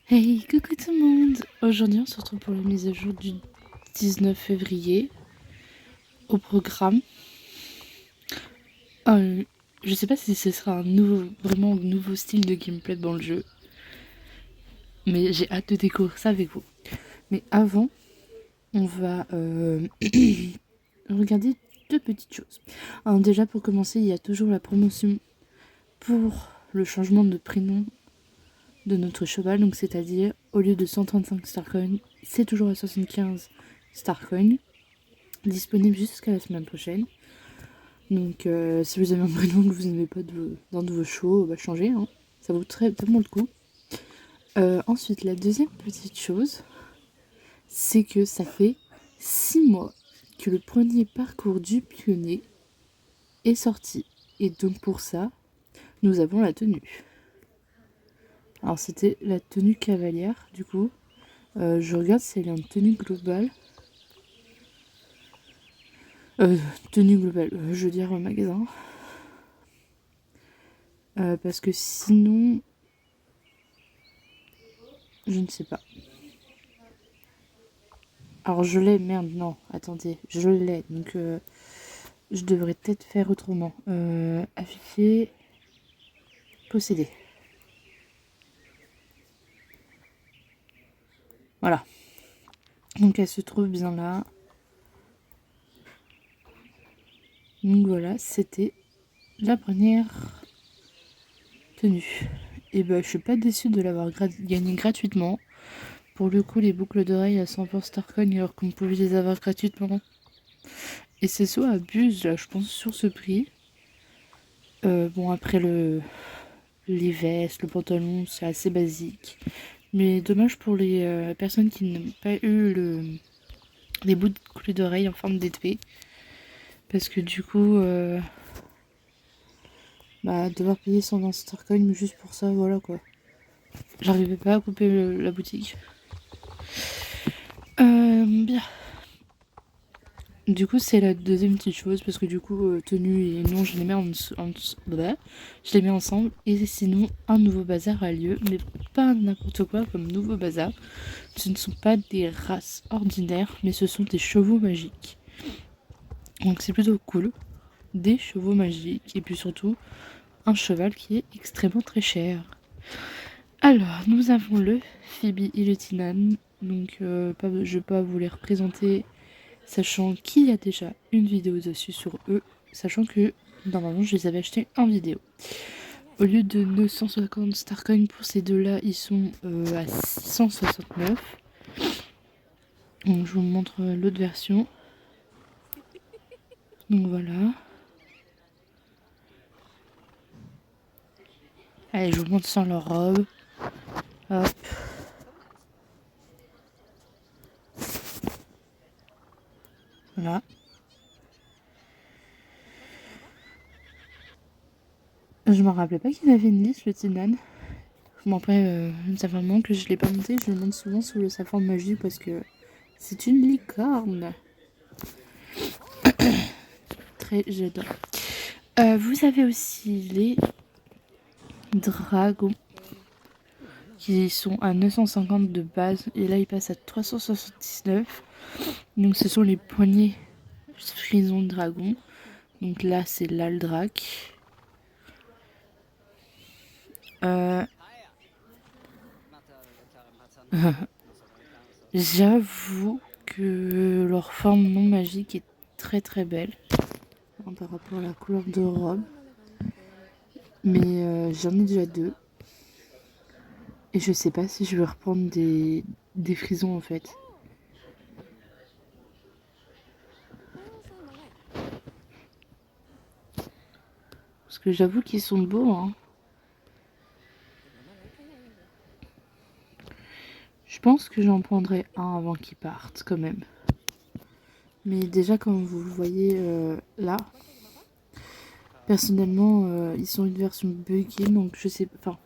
Hey, coucou tout le monde! Aujourd'hui, on se retrouve pour la mise à jour du 19 février. Au programme, euh, je sais pas si ce sera vraiment un nouveau style de gameplay dans le jeu, mais j'ai hâte de découvrir ça avec vous. Mais avant, on va regarder deux petites choses. Alors déjà, pour commencer, il y a toujours la promotion pour le changement de prénom de notre cheval, donc c'est-à-dire au lieu de 135 Starcoin, c'est toujours à 75 Starcoin, disponible jusqu'à la semaine prochaine. Donc si vous avez un prénom que vous n'aimez pas d'un de vos chevaux, bah changez, hein. Ça vaut tellement le coup. Ensuite, la deuxième petite chose, c'est que ça fait 6 mois que le premier parcours du pionnier est sorti. Et donc pour ça, nous avons la tenue. Alors c'était la tenue cavalière, du coup. Je regarde si elle est en tenue globale. Tenue globale, je veux dire magasin. Parce que sinon, je ne sais pas. Alors je l'ai, merde, non, attendez, je l'ai, donc je devrais peut-être faire autrement. Afficher, posséder. Voilà. Donc elle se trouve bien là. Donc voilà, c'était la première tenue. Et bah je suis pas déçue de l'avoir gagné gratuitement. Pour le coup, les boucles d'oreilles à 100 Starcoin alors qu'on pouvait les avoir gratuitement. Et c'est soit abuse là, je pense, sur ce prix. Bon après les vestes, le pantalon, c'est assez basique. Mais dommage pour les personnes qui n'ont pas eu les boucles d'oreilles en forme d'épée. Parce que du coup, devoir payer 120 Starcoin juste pour ça, voilà quoi. J'arrivais pas à couper la boutique. Bien. Du coup, c'est la deuxième petite chose, parce que du coup, tenue et non, je les mets je les mets ensemble. Et sinon, un nouveau bazar a lieu, mais pas n'importe quoi comme nouveau bazar. Ce ne sont pas des races ordinaires, mais ce sont des chevaux magiques. Donc c'est plutôt cool. Des chevaux magiques, et puis surtout, un cheval qui est extrêmement très cher. Alors, nous avons le Phoebe et le Tinan. Donc, je ne vais pas vous les représenter, sachant qu'il y a déjà une vidéo dessus sur eux, sachant que normalement je les avais achetés en vidéo. Au lieu de 950 Starcoin pour ces deux-là, ils sont à 669. Donc, je vous montre l'autre version. Donc voilà. Allez, je vous montre sans leur robe. Hop. Voilà. Je me rappelais pas qu'il avait une liste, le Tinan. Bon après, ça fait un moment que je l'ai pas monté, je le monte souvent sous sa forme magique parce que c'est une licorne. Très j'adore. Vous avez aussi les dragons qui sont à 950 de base et là ils passent à 379. Donc ce sont les poignées frison de dragon. Donc là c'est l'Aldrak. Euh... J'avoue que leur forme non magique est très très belle par rapport à la couleur de robe. Mais j'en ai déjà deux. Et je sais pas si je vais reprendre des frisons en fait. Parce que j'avoue qu'ils sont beaux, hein. Je pense que j'en prendrai un avant qu'ils partent quand même. Mais déjà comme vous le voyez là, personnellement ils sont une version buggée donc je sais pas. Enfin,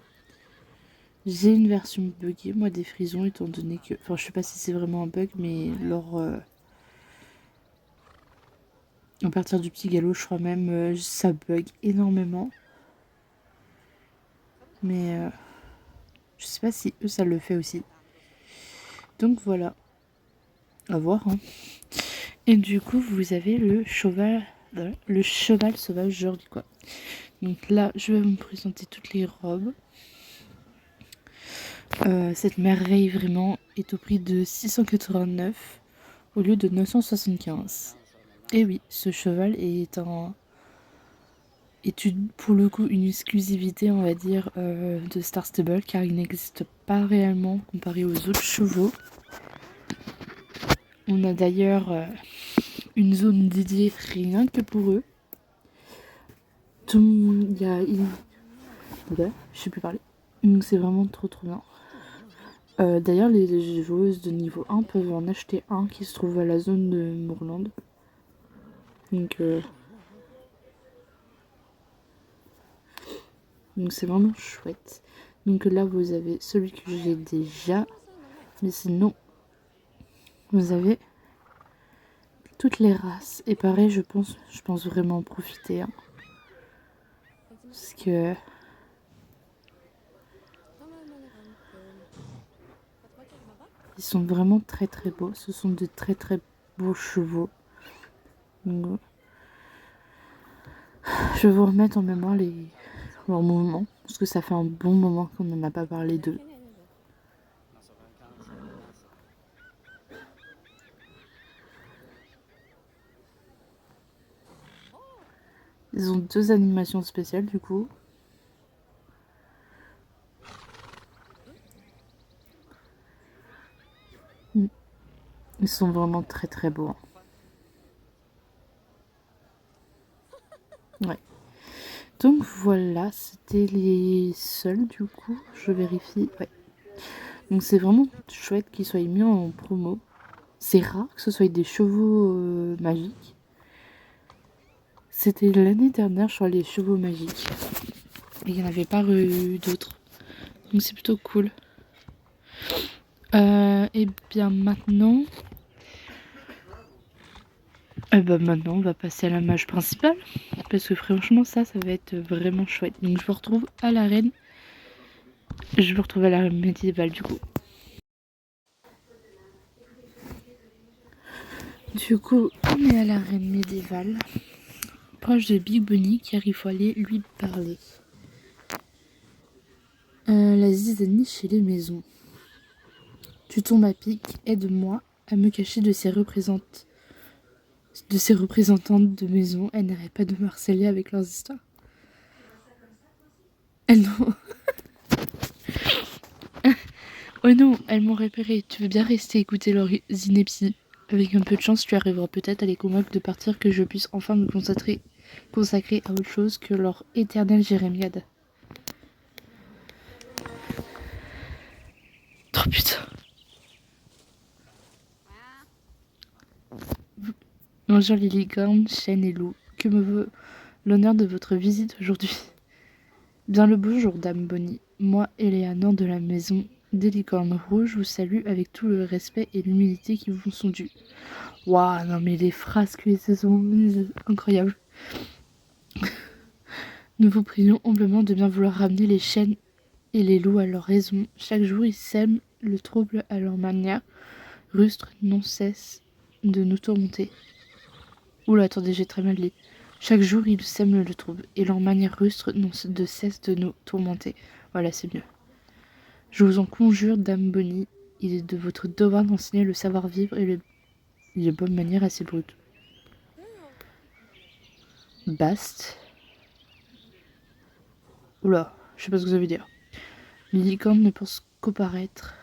j'ai une version buggée moi des frisons étant donné que. Enfin je sais pas si c'est vraiment un bug mais leur. À partir du petit galop je crois même ça bug énormément. Mais Je sais pas si eux ça le fait aussi. Donc voilà, à voir. Hein. Et du coup, vous avez le cheval sauvage Jordi quoi. Donc là, je vais vous présenter toutes les robes. Cette merveille vraiment est au prix de 689 au lieu de 975. Et oui, ce cheval est pour le coup une exclusivité, on va dire, de Star Stable, car il n'existe pas réellement comparé aux autres chevaux. On a d'ailleurs une zone dédiée rien que pour eux. Tout le monde, ouais, je sais plus parler. Donc c'est vraiment trop bien. D'ailleurs, les joueuses de niveau 1 peuvent en acheter un qui se trouve à la zone de Moorland. Donc c'est vraiment chouette. Donc là, vous avez celui que j'ai déjà. Mais sinon, vous avez toutes les races. Et pareil, je pense vraiment en profiter. Hein. Parce que... ils sont vraiment très beaux. Ce sont de très beaux chevaux. Donc, je vais vous remettre en mémoire leurs mouvements. Parce que ça fait un bon moment qu'on n'en a pas parlé d'eux. Ils ont 2 animations spéciales du coup. Ils sont vraiment très beaux. Hein. Ouais. Donc voilà, c'était les seuls du coup. Je vérifie. Ouais. Donc c'est vraiment chouette qu'ils soient mis en promo. C'est rare que ce soit des chevaux magiques. C'était l'année dernière, je crois, les chevaux magiques. Et il n'y en avait pas eu d'autres. Donc c'est plutôt cool. Et bien maintenant... maintenant, on va passer à la mage principale. Parce que franchement, ça va être vraiment chouette. Donc je vous retrouve à l'arène. Je vous retrouve à l'arène médiévale du coup. Du coup, on est à l'arène médiévale. Proche de Big Bunny, car il faut aller lui parler. La zizanie chez les maisons. Tu tombes à pic, aide-moi à me cacher de ces représentantes de maison. Elles n'arrêtent pas de me harceler avec leurs histoires. Elles n'ont... Oh non, elles m'ont repéré. Tu veux bien rester écouter leurs inepties. Avec un peu de chance, tu arriveras peut-être à les convaincre de partir, que je puisse enfin me consacrer à autre chose que leur éternelle jérémiade. Oh putain. Bonjour les licornes, chênes et loups. Que me vaut l'honneur de votre visite aujourd'hui? Bien le bonjour, dame Bonnie. Moi, Eleanor de la maison des licornes rouges, vous salue avec tout le respect et l'humilité qui vous sont dus. Waouh, non mais les phrases que se sont mises, incroyables. Nous vous prions humblement de bien vouloir ramener les chênes et les loups à leur raison. Chaque jour, ils sèment le trouble à leur manière. Rustre non cesse de nous tourmenter. Oula, attendez, j'ai très mal dit. Chaque jour, ils sèment le trouble, et leur manière rustre n'ont de cesse de nous tourmenter. Voilà, c'est mieux. Je vous en conjure, dame Bonnie, il est de votre devoir d'enseigner le savoir-vivre et les bonnes manières à ces brutes. Bast. Oula, je sais pas ce que ça veut dire. Les licornes ne pensent qu'au paraître.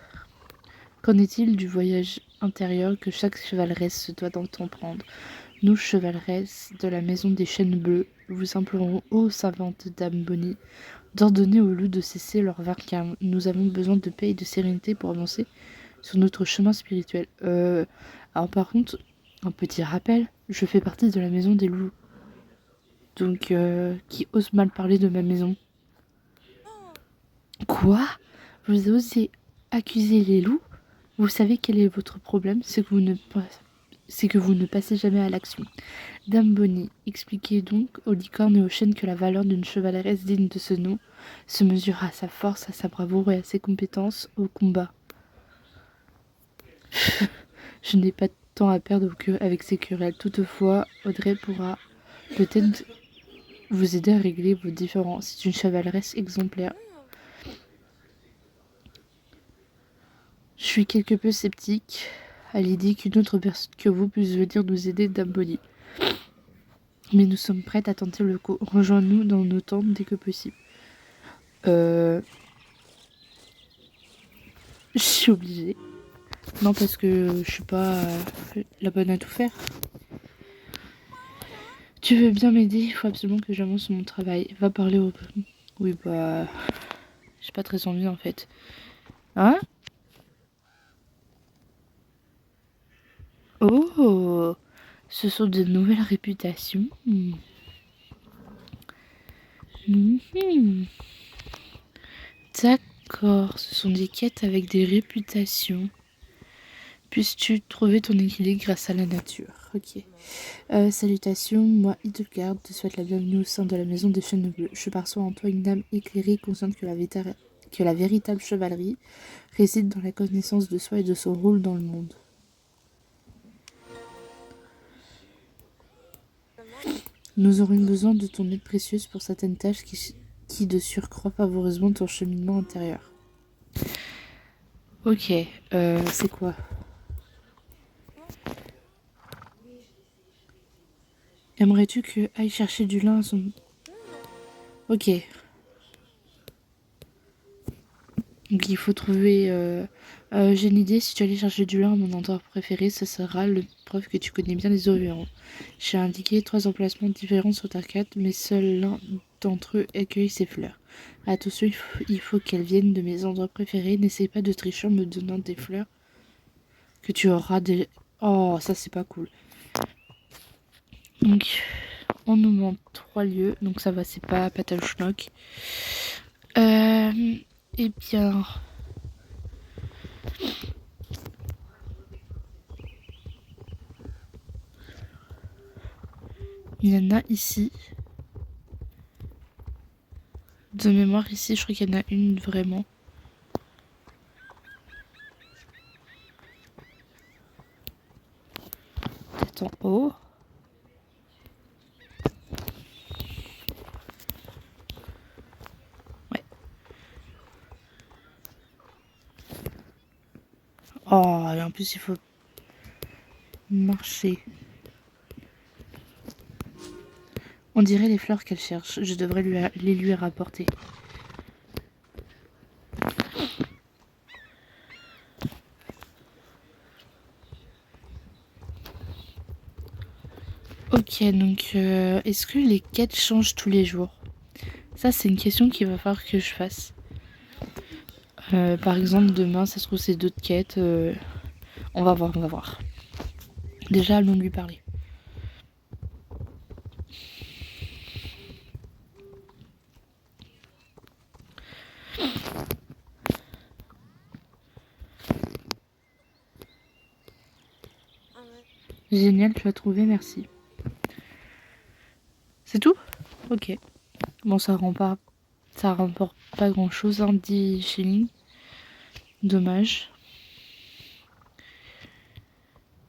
Qu'en est-il du voyage intérieur que chaque chevaleresse se doit d'entreprendre? Nous, chevaleresses de la maison des chênes bleus, vous implorons, ô savante dame Bonnie, d'ordonner aux loups de cesser leur vacarme. Nous avons besoin de paix et de sérénité pour avancer sur notre chemin spirituel. Alors par contre, un petit rappel, je fais partie de la maison des loups. Donc, qui ose mal parler de ma maison? Quoi? Vous osez accuser les loups? Vous savez quel est votre problème? C'est que vous ne passez jamais à l'action. Dame Bonnie, expliquez donc aux licornes et aux chênes que la valeur d'une chevaleresse digne de ce nom se mesure à sa force, à sa bravoure et à ses compétences au combat. Je n'ai pas de temps à perdre avec ces querelles. Toutefois, Audrey pourra peut-être vous aider à régler vos différends. C'est une chevaleresse exemplaire. Je suis quelque peu sceptique à l'idée qu'une autre personne que vous puisse venir nous aider, Dame Bonnie. Mais nous sommes prêtes à tenter le coup. Rejoins-nous dans nos tentes dès que possible. Je suis obligée. Non, parce que je suis pas la bonne à tout faire. Tu veux bien m'aider? Il faut absolument que j'avance sur mon travail. Va parler au... Oui, bah... J'ai pas très envie, en fait. Hein? Oh! Ce sont de nouvelles réputations. D'accord, ce sont des quêtes avec des réputations. Puisses-tu trouver ton équilibre grâce à la nature? Ok. Salutations, moi Hildegard te souhaite la bienvenue au sein de la maison des Chênes Bleus. Je perçois en toi une âme éclairée, consciente que la véritable chevalerie réside dans la connaissance de soi et de son rôle dans le monde. Nous aurons besoin de ton aide précieuse pour certaines tâches qui de surcroît favoriseront ton cheminement intérieur. Ok, c'est quoi? Aimerais-tu que aille chercher du lin à son... Ok. Donc il faut trouver... j'ai une idée, si tu allais chercher du lin à mon endroit préféré, ça sera le preuve que tu connais bien les environs. J'ai indiqué 3 emplacements différents sur ta carte, mais seul l'un d'entre eux accueille ces fleurs. Attention, il faut qu'elles viennent de mes endroits préférés. N'essaie pas de tricher en me donnant des fleurs que tu auras des... Oh, ça c'est pas cool. Donc, on nous montre 3 lieux, donc ça va, c'est pas Patalschnock. Eh bien... Il y en a ici. De mémoire, ici, je crois qu'il y en a une vraiment. Peut-être en haut. Ouais. Oh, et en plus, il faut marcher. On dirait les fleurs qu'elle cherche. Je devrais les lui rapporter. Ok, donc est-ce que les quêtes changent tous les jours? Ça, c'est une question qu'il va falloir que je fasse. Par exemple, demain, ça se trouve, c'est d'autres quêtes. On va voir, on va voir. Déjà, allons lui parler. Génial, tu as trouvé, merci. C'est tout? Ok. Bon, ça rapporte pas grand chose, hein, 10 shillings. Dommage.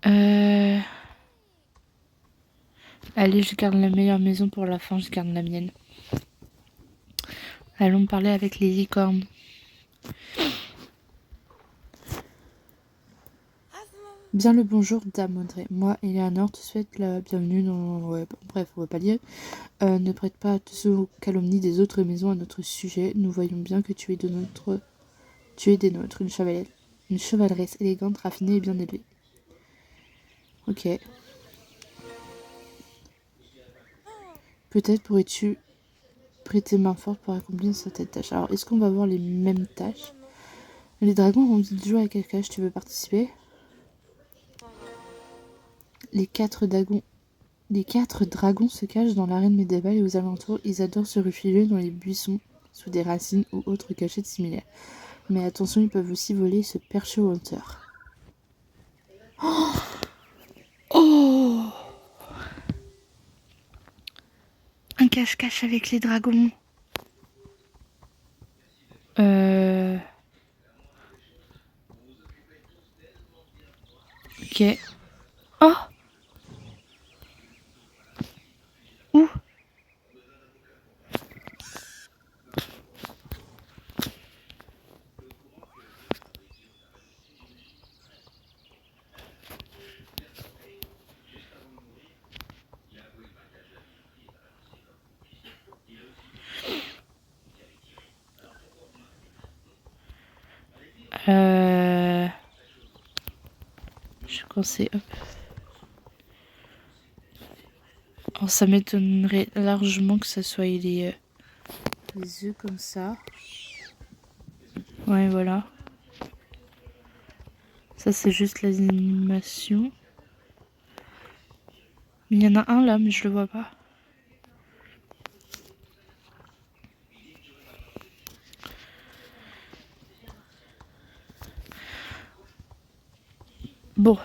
Allez, je garde la meilleure maison pour la fin, je garde la mienne. Allons parler avec les licornes. Bien le bonjour, Dame Audrey. Moi, Eleanor, te souhaite la bienvenue dans... Ouais, bref, on va pas lire. Ne prête pas attention aux calomnies des autres maisons à notre sujet. Nous voyons bien que tu es des nôtres, une chevaleresse élégante, raffinée et bien élevée. Ok. Peut-être pourrais-tu prêter main forte pour accomplir cette tâche. Alors, est-ce qu'on va voir les mêmes tâches? Les dragons ont dit de jouer à cache-cache. Tu veux participer? Les quatre dragons se cachent dans l'arène médiévale et aux alentours. Ils adorent se réfugier dans les buissons, sous des racines ou autres cachettes similaires. Mais attention, ils peuvent aussi voler et se percher aux hauteurs. Oh! Un cache-cache avec les dragons. Ok. Oh! Où? Je pensais, hop. Alors, ça m'étonnerait largement que ça soit les œufs comme ça. Ouais, voilà. Ça, c'est juste l'animation. Mais il y en a un là, mais je le vois pas. Bon.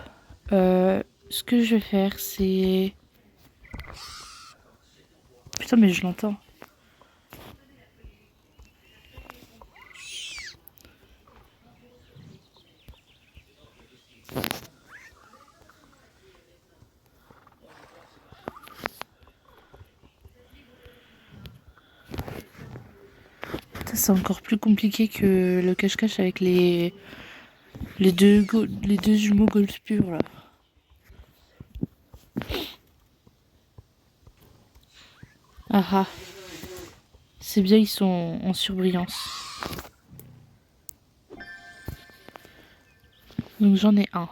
Ce que je vais faire, c'est... Putain, mais je l'entends. C'est encore plus compliqué que le cache-cache avec les deux jumeaux Golf pur là. Ah ah. C'est bien, ils sont en surbrillance. Donc j'en ai un.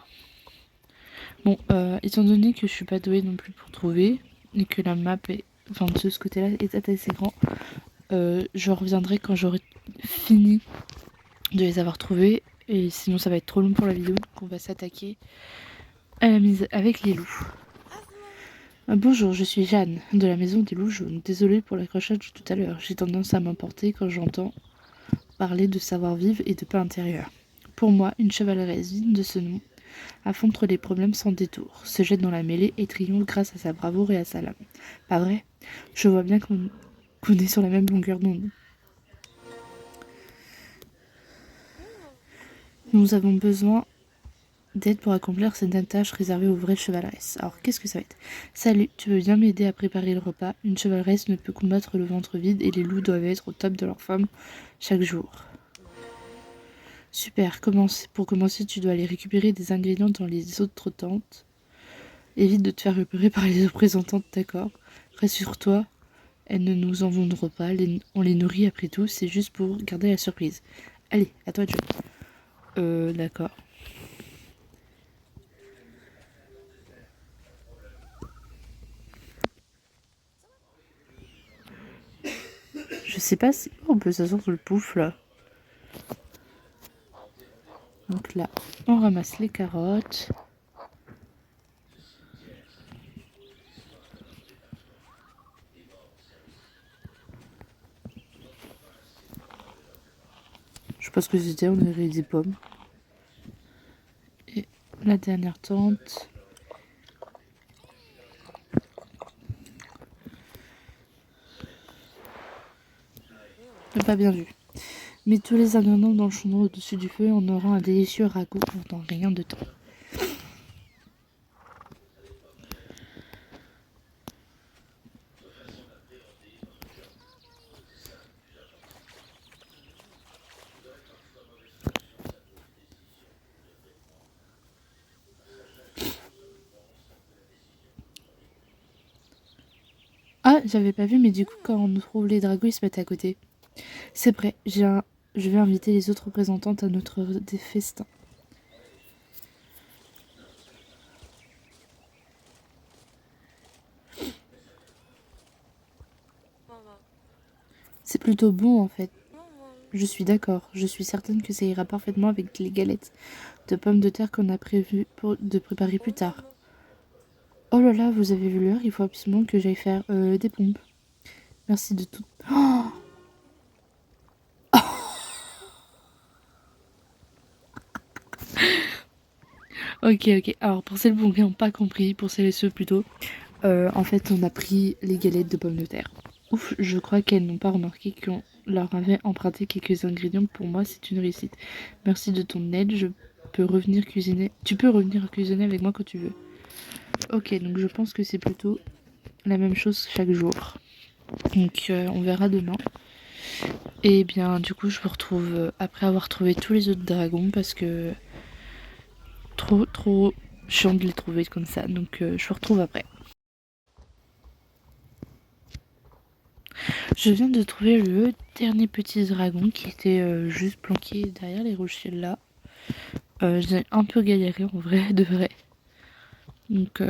Bon, étant donné que je suis pas douée non plus pour trouver, et que la map est, enfin de ce côté-là est assez grand, je reviendrai quand j'aurai fini de les avoir trouvés. Et sinon ça va être trop long pour la vidéo, donc on va s'attaquer à la mise avec les loups. Bonjour, je suis Jeanne, de la maison des loups jaunes. Désolée pour l'accrochage de tout à l'heure, j'ai tendance à m'emporter quand j'entends parler de savoir-vivre et de paix intérieure. Pour moi, une chevaleresse digne de ce nom affronte les problèmes sans détour, se jette dans la mêlée et triomphe grâce à sa bravoure et à sa lame. Pas vrai? Je vois bien qu'on est sur la même longueur d'onde. Nous avons besoin d'aide pour accomplir cette tâche réservée aux vraies chevaleresses. Alors, qu'est-ce que ça va être? Salut, tu veux bien m'aider à préparer le repas? Une chevaleresse ne peut combattre le ventre vide et les loups doivent être au top de leur forme chaque jour. Super, pour commencer, tu dois aller récupérer des ingrédients dans les autres tentes. Évite de te faire repérer par les représentantes, d'accord? Rassure-toi, elles ne nous en voudront pas, on les nourrit après tout, c'est juste pour garder la surprise. Allez, à toi de jouer. D'accord. Je sais pas si on peut s'asseoir sur le pouf là. Donc là, on ramasse les carottes. Je sais pas ce que c'était, on dirait des pommes. Et la dernière tente. Pas bien vu. Mets tous les ingrédients dans le chaudron au-dessus du feu et on aura un délicieux ragoût dans rien de temps. Ah, j'avais pas vu, mais du coup, quand on trouve les dragons, ils se mettent à côté. C'est vrai, je vais inviter les autres représentantes à notre festin. C'est plutôt bon en fait. Je suis d'accord, je suis certaine que ça ira parfaitement avec les galettes de pommes de terre qu'on a prévu de préparer plus tard. Oh là là, vous avez vu l'heure, il faut absolument que j'aille faire des pompes. Merci de tout. Oh, ok. Alors pour celles qui n'ont pas compris, pour celles et ceux plutôt, en fait on a pris les galettes de pommes de terre. Ouf, je crois qu'elles n'ont pas remarqué qu'on leur avait emprunté quelques ingrédients. Pour moi, c'est une réussite. Merci de ton aide. peux revenir cuisiner. Tu peux revenir cuisiner avec moi quand tu veux. Ok, donc je pense que c'est plutôt la même chose chaque jour. Donc on verra demain. Et bien du coup je vous retrouve après avoir trouvé tous les autres dragons parce que trop chiant de les trouver comme ça. Donc je vous retrouve après. Je viens de trouver le dernier petit dragon qui était juste planqué derrière les rochers là. J'ai un peu galéré en vrai, de vrai. Donc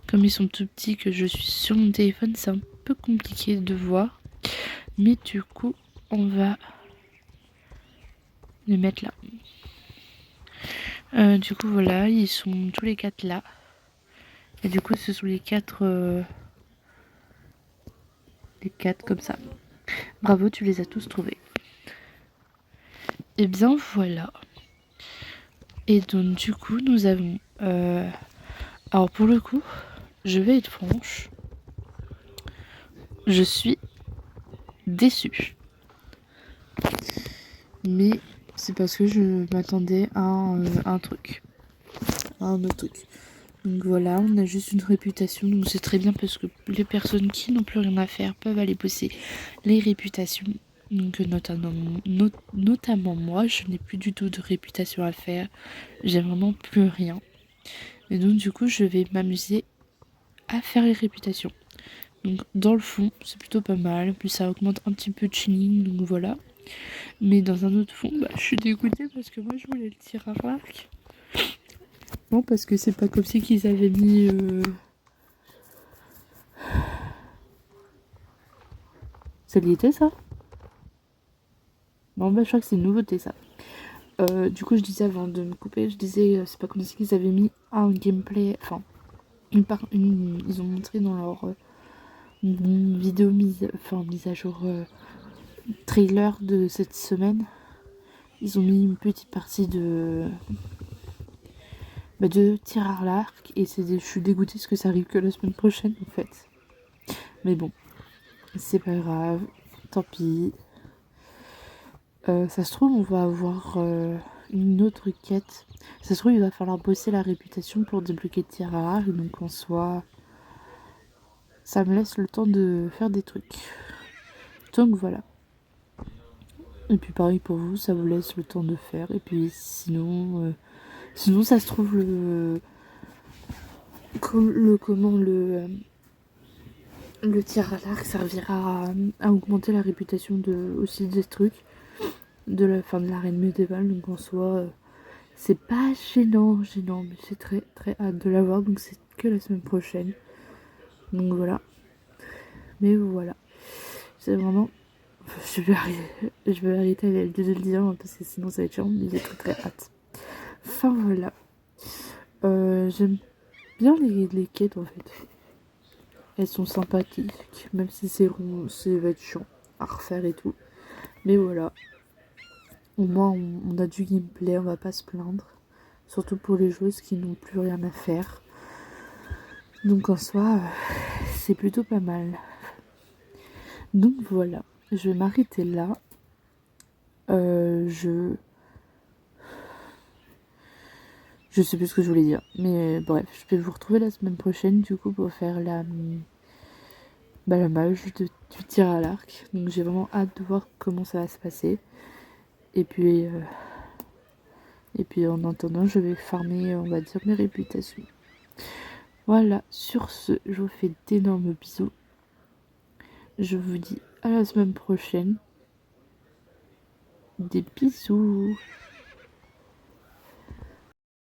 comme ils sont tout petits que je suis sur mon téléphone, c'est un peu compliqué de voir. Mais du coup, on va les mettre là. Du coup, voilà, ils sont tous les 4 là. Et du coup, ce sont les 4 comme ça. Bravo, tu les as tous trouvés. Et bien voilà. Et donc du coup, nous avons... Alors pour le coup, je vais être franche. Je suis déçue. Mais c'est parce que je m'attendais à un truc. À un autre truc. Donc voilà, on a juste une réputation. Donc c'est très bien parce que les personnes qui n'ont plus rien à faire peuvent aller bosser les réputations. Donc notamment moi, je n'ai plus du tout de réputation à faire. J'ai vraiment plus rien. Et donc du coup, je vais m'amuser à faire les réputations. Donc dans le fond, c'est plutôt pas mal. Puis ça augmente un petit peu de chilling, donc voilà. Mais dans un autre fond, bah, je suis dégoûtée parce que moi je voulais le tir à l'arc. Non, parce que c'est pas comme si qu'ils avaient mis... Ça y était ça? Non, bah je crois que c'est une nouveauté ça. Du coup, je disais avant de me couper, je disais c'est pas comme si qu'ils avaient mis un gameplay... Enfin, ils ont montré dans leur vidéo mise à jour trailer de cette semaine. Ils ont mis une petite partie de tir à l'arc et je suis dégoûtée parce que ça arrive que la semaine prochaine en fait. Mais bon, c'est pas grave, tant pis. Ça se trouve on va avoir une autre quête. Ça se trouve il va falloir bosser la réputation pour débloquer le tir à l'arc, donc en soi ça me laisse le temps de faire des trucs. Donc voilà. Et puis pareil pour vous, ça vous laisse le temps de faire. Et puis sinon ça se trouve le tir à l'arc servira à augmenter la réputation aussi des trucs de la fin de l'arène médiévale. Donc en soi, c'est pas gênant, mais j'ai très très hâte de l'avoir. Donc c'est que la semaine prochaine. Donc voilà. Mais voilà. C'est vraiment... je vais arrêter de le dire parce que sinon ça va être chiant. Mais j'ai très très hâte. Enfin voilà. J'aime bien les quêtes en fait. Elles sont sympathiques, même si c'est rond, c'est va être chiant à refaire et tout. Mais voilà. Au moins, on a du gameplay, on va pas se plaindre. Surtout pour les joueuses qui n'ont plus rien à faire. Donc en soi, c'est plutôt pas mal. Donc voilà, je vais m'arrêter là. Je sais plus ce que je voulais dire. Mais bref, je vais vous retrouver la semaine prochaine du coup pour faire la mage du tir à l'arc. Donc j'ai vraiment hâte de voir comment ça va se passer. Et puis en attendant, je vais farmer, on va dire, mes réputations. Voilà, sur ce, je vous fais d'énormes bisous. Je vous dis à la semaine prochaine. Des bisous.